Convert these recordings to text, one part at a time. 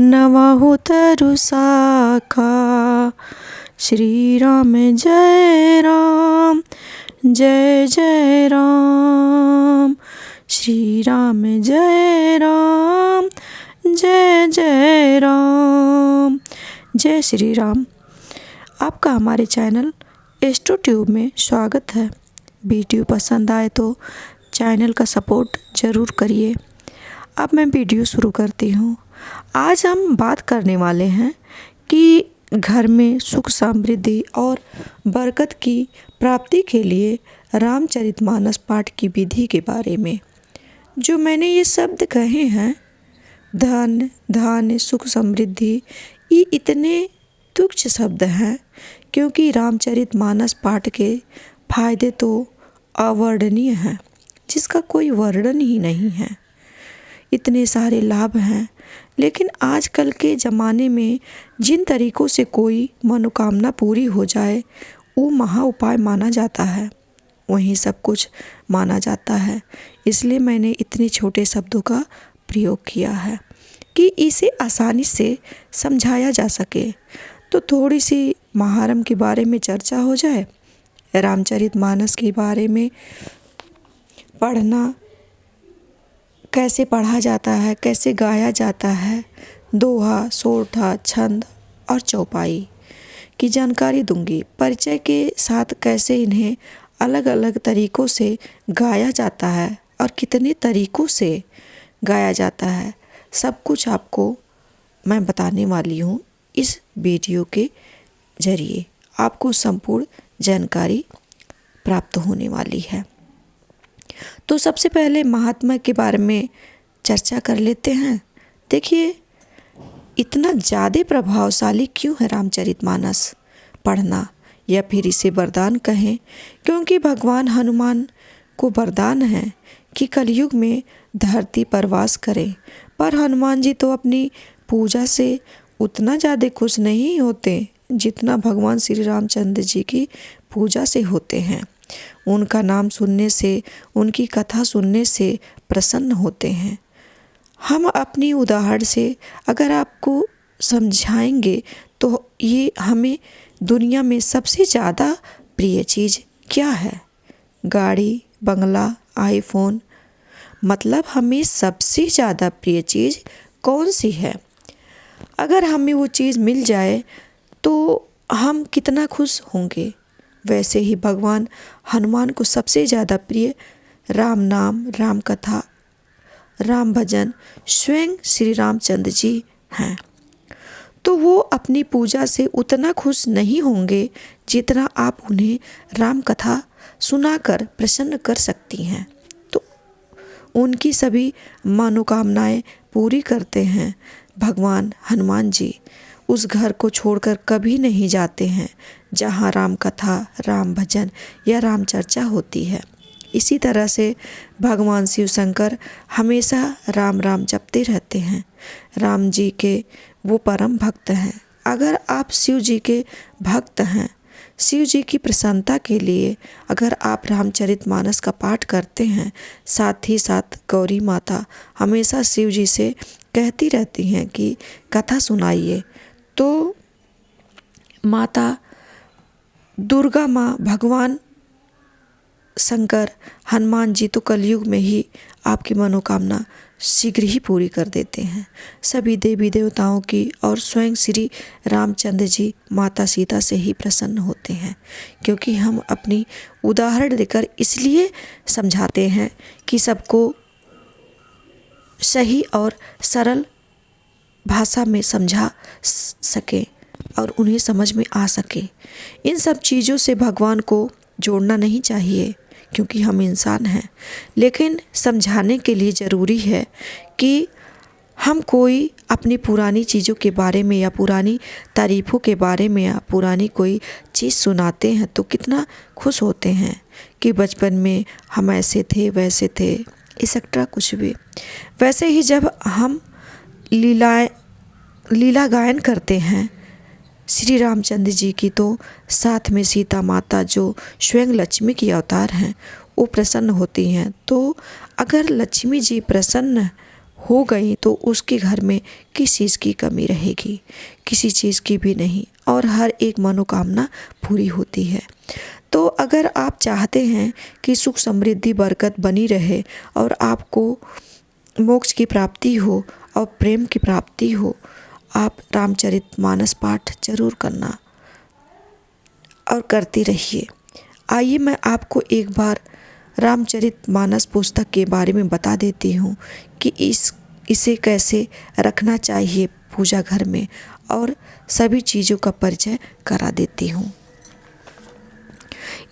नमहु तरु शाखा। श्री राम जय राम जय जय राम। श्री राम जय राम जय जय राम। जय श्री राम। आपका हमारे चैनल एस्ट्रोट्यूब में स्वागत है। वीडियो पसंद आए तो चैनल का सपोर्ट ज़रूर करिए। अब मैं वीडियो शुरू करती हूँ। आज हम बात करने वाले हैं कि घर में सुख समृद्धि और बरकत की प्राप्ति के लिए रामचरितमानस पाठ की विधि के बारे में। जो मैंने ये शब्द कहे हैं, धन धान्य सुख समृद्धि, ये इतने तुच्छ शब्द हैं क्योंकि रामचरितमानस पाठ के फायदे तो अवर्णनीय हैं, जिसका कोई वर्णन ही नहीं है। इतने सारे लाभ हैं, लेकिन आजकल के ज़माने में जिन तरीक़ों से कोई मनोकामना पूरी हो जाए वो महा उपाय माना जाता है, वहीं सब कुछ माना जाता है। इसलिए मैंने इतने छोटे शब्दों का प्रयोग किया है कि इसे आसानी से समझाया जा सके। तो थोड़ी सी महारम के बारे में चर्चा हो जाए। रामचरितमानस के बारे में पढ़ना कैसे पढ़ा जाता है, कैसे गाया जाता है, दोहा, सोरठा, छंद और चौपाई की जानकारी दूंगी। परिचय के साथ कैसे इन्हें अलग अलग तरीक़ों से गाया जाता है और कितने तरीक़ों से गाया जाता है, सब कुछ आपको मैं बताने वाली हूँ। इस वीडियो के ज़रिए आपको संपूर्ण जानकारी प्राप्त होने वाली है। तो सबसे पहले महात्मा के बारे में चर्चा कर लेते हैं। देखिए, इतना ज़्यादा प्रभावशाली क्यों है रामचरितमानस पढ़ना, या फिर इसे वरदान कहें, क्योंकि भगवान हनुमान को वरदान है कि कलयुग में धरती पर वास करें। पर हनुमान जी तो अपनी पूजा से उतना ज़्यादा खुश नहीं होते जितना भगवान श्री रामचंद्र जी की पूजा से होते हैं। उनका नाम सुनने से, उनकी कथा सुनने से प्रसन्न होते हैं। हम अपनी उदाहरण से अगर आपको समझाएंगे तो ये हमें दुनिया में सबसे ज़्यादा प्रिय चीज़ क्या है? गाड़ी, बंगला, आईफोन, मतलब हमें सबसे ज़्यादा प्रिय चीज़ कौन सी है? अगर हमें वो चीज़ मिल जाए तो हम कितना खुश होंगे। वैसे ही भगवान हनुमान को सबसे ज़्यादा प्रिय राम नाम, राम कथा, राम भजन स्वयं श्री रामचंद्र जी हैं। तो वो अपनी पूजा से उतना खुश नहीं होंगे जितना आप उन्हें राम कथा सुनाकर प्रसन्न कर सकती हैं। तो उनकी सभी मनोकामनाएं पूरी करते हैं भगवान हनुमान जी। उस घर को छोड़कर कभी नहीं जाते हैं जहाँ राम कथा, राम भजन या राम चर्चा होती है। इसी तरह से भगवान शिव शंकर हमेशा राम राम जपते रहते हैं। राम जी के वो परम भक्त हैं। अगर आप शिव जी के भक्त हैं, शिव जी की प्रसन्नता के लिए अगर आप रामचरितमानस का पाठ करते हैं, साथ ही साथ गौरी माता हमेशा शिव जी से कहती रहती हैं कि कथा सुनाइए, तो माता दुर्गा माँ, भगवान शंकर, हनुमान जी तो कलयुग में ही आपकी मनोकामना शीघ्र ही पूरी कर देते हैं। सभी देवी देवताओं की और स्वयं श्री रामचंद्र जी माता सीता से ही प्रसन्न होते हैं। क्योंकि हम अपनी उदाहरण देकर इसलिए समझाते हैं कि सबको सही और सरल भाषा में समझा सके और उन्हें समझ में आ सके। इन सब चीज़ों से भगवान को जोड़ना नहीं चाहिए क्योंकि हम इंसान हैं, लेकिन समझाने के लिए ज़रूरी है कि हम कोई अपनी पुरानी चीज़ों के बारे में या पुरानी तारीफ़ों के बारे में या पुरानी कोई चीज़ सुनाते हैं तो कितना खुश होते हैं कि बचपन में हम ऐसे थे, वैसे थे, एक्सेट्रा कुछ भी। वैसे ही जब हम लीला गायन करते हैं श्री रामचंद्र जी की, तो साथ में सीता माता जो स्वयं लक्ष्मी की अवतार हैं वो प्रसन्न होती हैं। तो अगर लक्ष्मी जी प्रसन्न हो गई तो उसके घर में किस चीज़ की कमी रहेगी? किसी चीज़ की भी नहीं, और हर एक मनोकामना पूरी होती है। तो अगर आप चाहते हैं कि सुख समृद्धि बरकत बनी रहे और आपको मोक्ष की प्राप्ति हो और प्रेम की प्राप्ति हो, आप रामचरितमानस पाठ जरूर करना और करते रहिए। आइए मैं आपको एक बार रामचरितमानस पुस्तक के बारे में बता देती हूँ कि इसे कैसे रखना चाहिए पूजा घर में, और सभी चीज़ों का परिचय करा देती हूँ।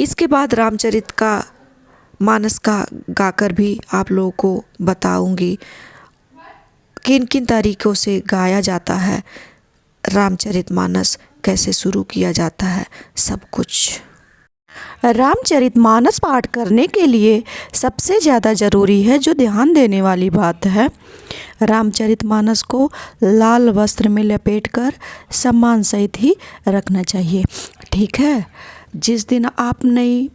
इसके बाद रामचरित का मानस का गाकर भी आप लोगों को बताऊंगी किन किन तरीक़ों से गाया जाता है, रामचरितमानस कैसे शुरू किया जाता है, सब कुछ। रामचरितमानस पाठ करने के लिए सबसे ज़्यादा ज़रूरी है, जो ध्यान देने वाली बात है, रामचरितमानस को लाल वस्त्र में लपेटकर सम्मान सहित ही रखना चाहिए। ठीक है, जिस दिन आप नई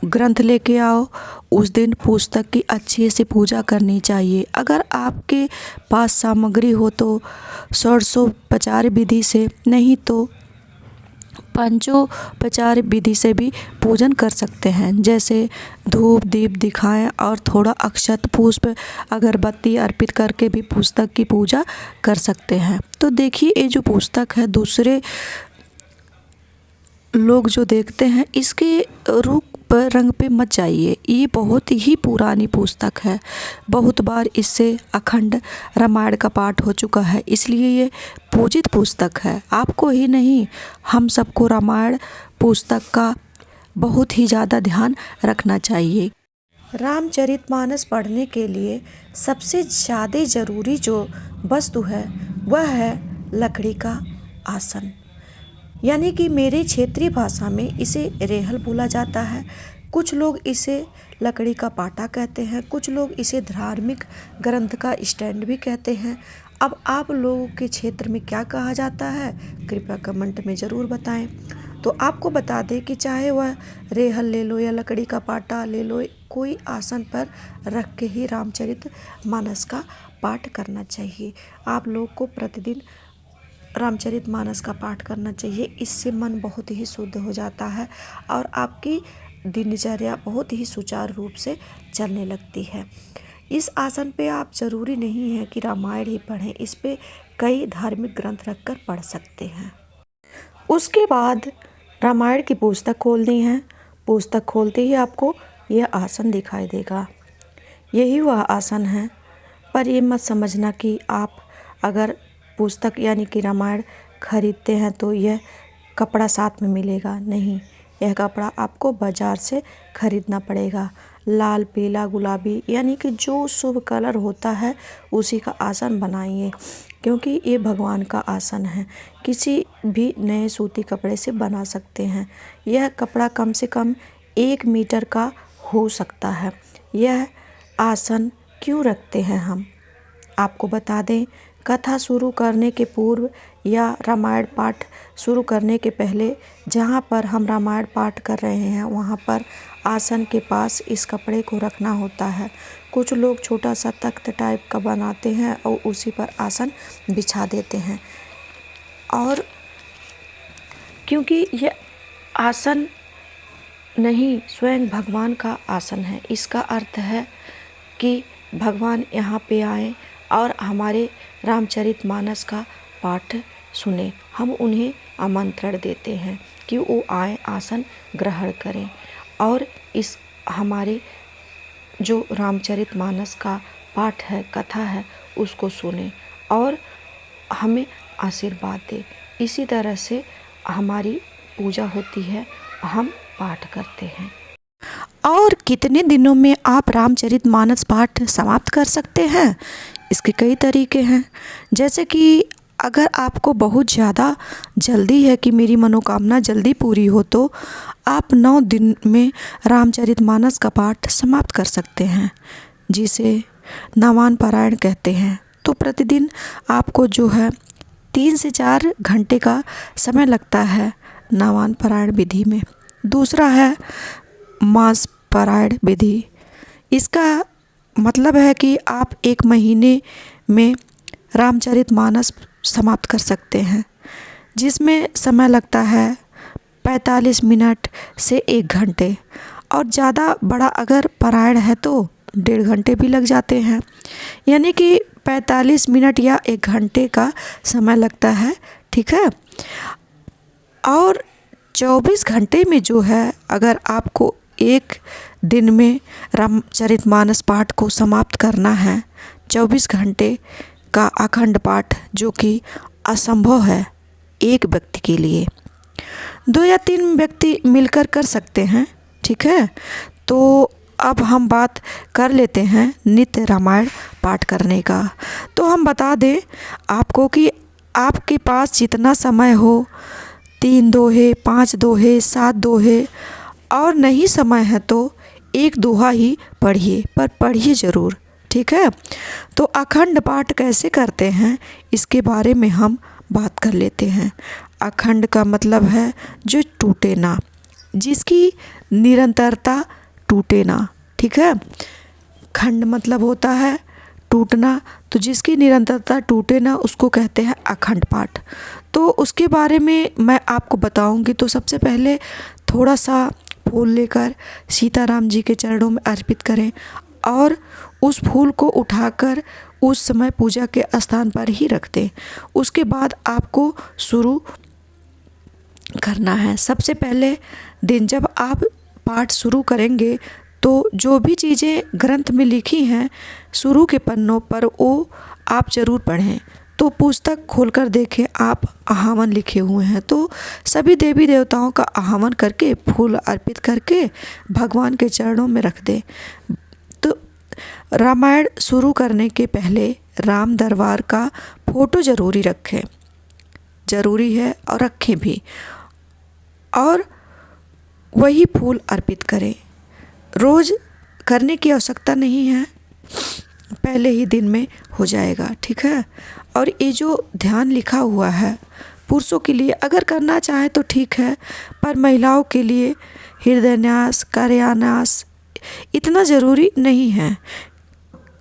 ग्रंथ लेके आओ उस दिन पुस्तक की अच्छी से पूजा करनी चाहिए। अगर आपके पास सामग्री हो तो षोडशोपचार विधि से, नहीं तो पंचोपचार विधि से भी पूजन कर सकते हैं। जैसे धूप दीप दिखाएं और थोड़ा अक्षत पुष्प अगरबत्ती अर्पित करके भी पुस्तक की पूजा कर सकते हैं। तो देखिए, ये जो पुस्तक है, दूसरे लोग जो देखते हैं इसके रूप पर रंग पे मत जाइए। ये बहुत ही पुरानी पुस्तक है, बहुत बार इससे अखंड रामायण का पाठ हो चुका है, इसलिए ये पूजित पुस्तक है। आपको ही नहीं, हम सबको रामायण पुस्तक का बहुत ही ज़्यादा ध्यान रखना चाहिए। रामचरितमानस पढ़ने के लिए सबसे ज़्यादा ज़रूरी जो वस्तु है वह है लकड़ी का आसन, यानी कि मेरे क्षेत्रीय भाषा में इसे रेहल बोला जाता है। कुछ लोग इसे लकड़ी का पाटा कहते हैं, कुछ लोग इसे धार्मिक ग्रंथ का स्टैंड भी कहते हैं। अब आप लोगों के क्षेत्र में क्या कहा जाता है, कृपया कमेंट में ज़रूर बताएं। तो आपको बता दें कि चाहे वह रेहल ले लो या लकड़ी का पाटा ले लो, कोई आसन पर रख के ही रामचरितमानस का पाठ करना चाहिए। आप लोग को प्रतिदिन रामचरितमानस का पाठ करना चाहिए। इससे मन बहुत ही शुद्ध हो जाता है और आपकी दिनचर्या बहुत ही सुचारू रूप से चलने लगती है। इस आसन पे आप ज़रूरी नहीं है कि रामायण ही पढ़ें, इस पे कई धार्मिक ग्रंथ रखकर पढ़ सकते हैं। उसके बाद रामायण की पुस्तक खोलनी है। पुस्तक खोलते ही आपको यह आसन दिखाई देगा, यही वह आसन है। पर ये मत समझना कि आप अगर पुस्तक यानी कि रामायण खरीदते हैं तो यह कपड़ा साथ में मिलेगा, नहीं, यह कपड़ा आपको बाज़ार से खरीदना पड़ेगा। लाल पीला गुलाबी यानी कि जो शुभ कलर होता है उसी का आसन बनाइए, क्योंकि ये भगवान का आसन है। किसी भी नए सूती कपड़े से बना सकते हैं। यह कपड़ा कम से कम 1 मीटर का हो सकता है। यह आसन क्यों रखते हैं हम आपको बता दें। कथा शुरू करने के पूर्व या रामायण पाठ शुरू करने के पहले जहाँ पर हम रामायण पाठ कर रहे हैं वहाँ पर आसन के पास इस कपड़े को रखना होता है। कुछ लोग छोटा सा तख्त टाइप का बनाते हैं और उसी पर आसन बिछा देते हैं, और क्योंकि यह आसन नहीं, स्वयं भगवान का आसन है। इसका अर्थ है कि भगवान यहाँ पे आए और हमारे रामचरितमानस का पाठ सुने। हम उन्हें आमंत्रण देते हैं कि वो आए, आसन ग्रहण करें और इस हमारे जो रामचरितमानस का पाठ है, कथा है, उसको सुने और हमें आशीर्वाद दे। इसी तरह से हमारी पूजा होती है, हम पाठ करते हैं। और कितने दिनों में आप रामचरितमानस पाठ समाप्त कर सकते हैं, इसके कई तरीके हैं। जैसे कि अगर आपको बहुत ज़्यादा जल्दी है कि मेरी मनोकामना जल्दी पूरी हो, तो आप 9 दिन में रामचरितमानस का पाठ समाप्त कर सकते हैं, जिसे नवान पारायण कहते हैं। तो प्रतिदिन आपको जो है 3 से 4 घंटे का समय लगता है नवान पारायण विधि में। दूसरा है मास पारायण विधि। इसका मतलब है कि आप 1 महीने में रामचरितमानस समाप्त कर सकते हैं, जिसमें समय लगता है 45 मिनट से 1 घंटे, और ज़्यादा बड़ा अगर पारायण है तो 1.5 घंटे भी लग जाते हैं। यानी कि 45 मिनट या 1 घंटे का समय लगता है, ठीक है। और 24 घंटे में जो है, अगर आपको एक दिन में रामचरितमानस पाठ को समाप्त करना है, 24 घंटे का अखंड पाठ, जो कि असंभव है एक व्यक्ति के लिए, 2 या 3 व्यक्ति मिलकर कर सकते हैं, ठीक है। तो अब हम बात कर लेते हैं नित्य रामायण पाठ करने का। तो हम बता दें आपको कि आपके पास जितना समय हो, 3 दोहे, 5 दोहे, 7 दोहे, और नहीं समय है तो 1 दोहा ही पढ़िए, पर पढ़िए ज़रूर, ठीक है। तो अखंड पाठ कैसे करते हैं, इसके बारे में हम बात कर लेते हैं। अखंड का मतलब है जो टूटे ना, जिसकी निरंतरता टूटे ना, ठीक है। खंड मतलब होता है टूटना, तो जिसकी निरंतरता टूटे ना उसको कहते हैं अखंड पाठ। तो उसके बारे में मैं आपको बताऊंगी। तो सबसे पहले थोड़ा सा फूल लेकर सीताराम जी के चरणों में अर्पित करें, और उस फूल को उठाकर उस समय पूजा के स्थान पर ही रख दें। उसके बाद आपको शुरू करना है। सबसे पहले दिन जब आप पाठ शुरू करेंगे तो जो भी चीज़ें ग्रंथ में लिखी हैं शुरू के पन्नों पर, वो आप ज़रूर पढ़ें। तो पुस्तक खोलकर देखें, आप आह्वान लिखे हुए हैं, तो सभी देवी देवताओं का आह्वान करके फूल अर्पित करके भगवान के चरणों में रख दें। तो रामायण शुरू करने के पहले राम दरबार का फ़ोटो ज़रूरी रखें, ज़रूरी है, और रखें भी, और वही फूल अर्पित करें। रोज़ करने की आवश्यकता नहीं है, पहले ही दिन में हो जाएगा, ठीक है। और ये जो ध्यान लिखा हुआ है पुरुषों के लिए अगर करना चाहे तो ठीक है, पर महिलाओं के लिए हृदयन्यास, कार्यान्यास इतना ज़रूरी नहीं है।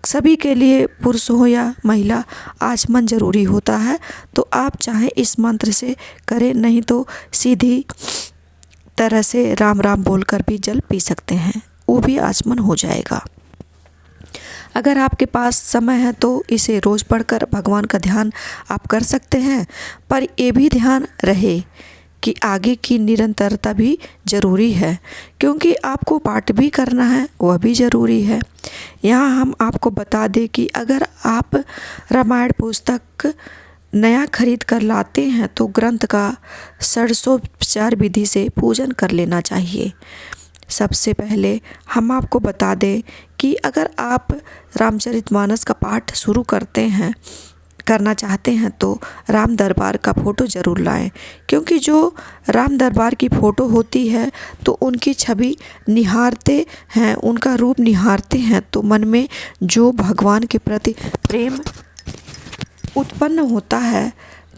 सभी के लिए, पुरुष हो या महिला, आचमन ज़रूरी होता है। तो आप चाहे इस मंत्र से करें, नहीं तो सीधी तरह से राम राम बोलकर भी जल पी सकते हैं, वो भी आचमन हो जाएगा। अगर आपके पास समय है तो इसे रोज़ पढ़कर भगवान का ध्यान आप कर सकते हैं, पर ये भी ध्यान रहे कि आगे की निरंतरता भी ज़रूरी है, क्योंकि आपको पाठ भी करना है, वह भी ज़रूरी है। यहाँ हम आपको बता दें कि अगर आप रामायण पुस्तक नया खरीद कर लाते हैं तो ग्रंथ का षोडशोपचार विधि से पूजन कर लेना चाहिए। सबसे पहले हम आपको बता दें कि अगर आप रामचरितमानस का पाठ शुरू करना चाहते हैं तो राम दरबार का फ़ोटो ज़रूर लाएं, क्योंकि जो राम दरबार की फ़ोटो होती है तो उनकी छवि निहारते हैं, उनका रूप निहारते हैं, तो मन में जो भगवान के प्रति प्रेम उत्पन्न होता है,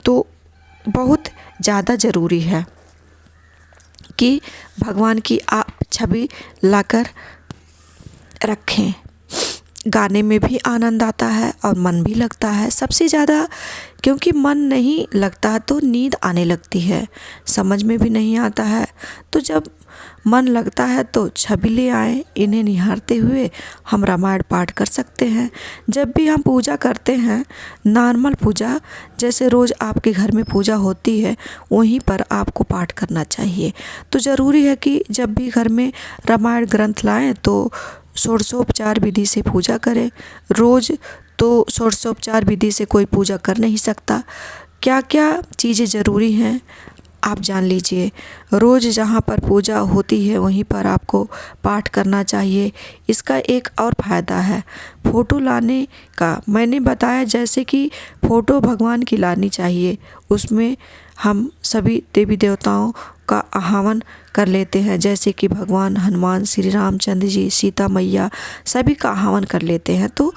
तो बहुत ज़्यादा ज़रूरी है कि भगवान की आप छवि लाकर रखें। गाने में भी आनंद आता है और मन भी लगता है सबसे ज़्यादा, क्योंकि मन नहीं लगता तो नींद आने लगती है, समझ में भी नहीं आता है। तो जब मन लगता है तो छवि ले आएँ, इन्हें निहारते हुए हम रामायण पाठ कर सकते हैं। जब भी हम पूजा करते हैं, नॉर्मल पूजा जैसे रोज़ आपके घर में पूजा होती है, वहीं पर आपको पाठ करना चाहिए। तो ज़रूरी है कि जब भी घर में रामायण ग्रंथ लाएं तो षोडशोपचार विधि से पूजा करें। रोज़ तो षोडशोपचार विधि से कोई पूजा कर नहीं सकता। क्या क्या चीज़ें ज़रूरी हैं आप जान लीजिए। रोज़ जहाँ पर पूजा होती है वहीं पर आपको पाठ करना चाहिए। इसका एक और फ़ायदा है फ़ोटो लाने का। मैंने बताया जैसे कि फ़ोटो भगवान की लानी चाहिए, उसमें हम सभी देवी देवताओं का आह्वान कर लेते हैं, जैसे कि भगवान हनुमान, श्री रामचंद्र जी, सीता मैया, सभी का आह्वान कर लेते हैं। तो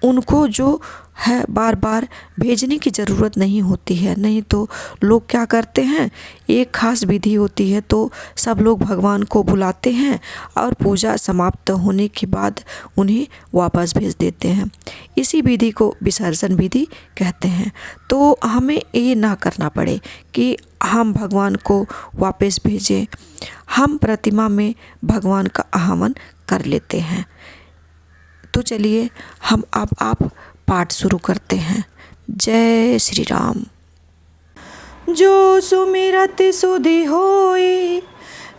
उनको जो है बार बार भेजने की ज़रूरत नहीं होती है। नहीं तो लोग क्या करते हैं, एक खास विधि होती है तो सब लोग भगवान को बुलाते हैं और पूजा समाप्त होने के बाद उन्हें वापस भेज देते हैं। इसी विधि को विसर्जन विधि कहते हैं। तो हमें ये ना करना पड़े कि हम भगवान को वापस भेजें। हम प्रतिमा में भगवान का आह्वान कर लेते हैं। तो चलिए हम अब आप पाठ शुरू करते हैं। जय श्री राम। जो सुमिरत सुधि होई,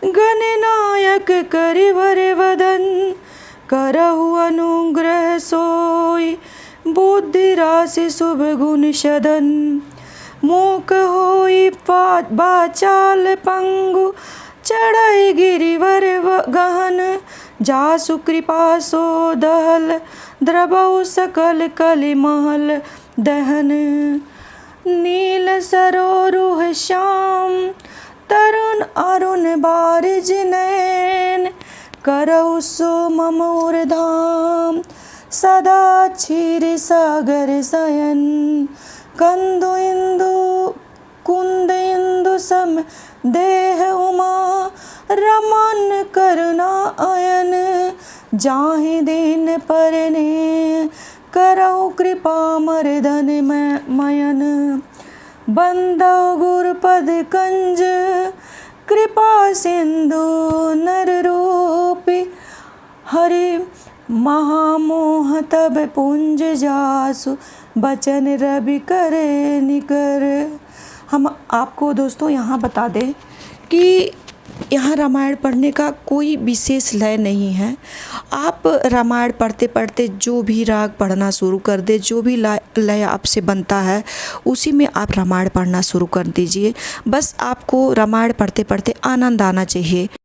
गणनायक करिवर वदन, करहु अनुग्रह सोई, बुद्धि राशि शुभ गुण सदन। मूक होई बाचाल पंगु, चढ़ई गिरिवर गहन, जासु कृपा सो दहल, द्रवौ सकल कलि महल दहन। नील सरोरुह श्याम, तरुण अरुण बारिज नैन, करहु सो ममोर धाम, सदा क्षीर सागर शयन। कंदु इंदु कुंद इंदु सम देह उमा, रमन करुणा अयन, जाहि दीन परने, करहु कृपा मर्दन मयन। बंदौ गुरुपद कंज, कृपा सिंधु नर रूपी, हरि महामोह तब पुंज जासु, बचन रवि करे निकर। हम आपको दोस्तों यहाँ बता दें कि यहाँ रामायण पढ़ने का कोई विशेष लय नहीं है। आप रामायण पढ़ते पढ़ते जो भी राग पढ़ना शुरू कर दे, जो भी लय आपसे बनता है उसी में आप रामायण पढ़ना शुरू कर दीजिए। बस आपको रामायण पढ़ते पढ़ते आनंद आना चाहिए।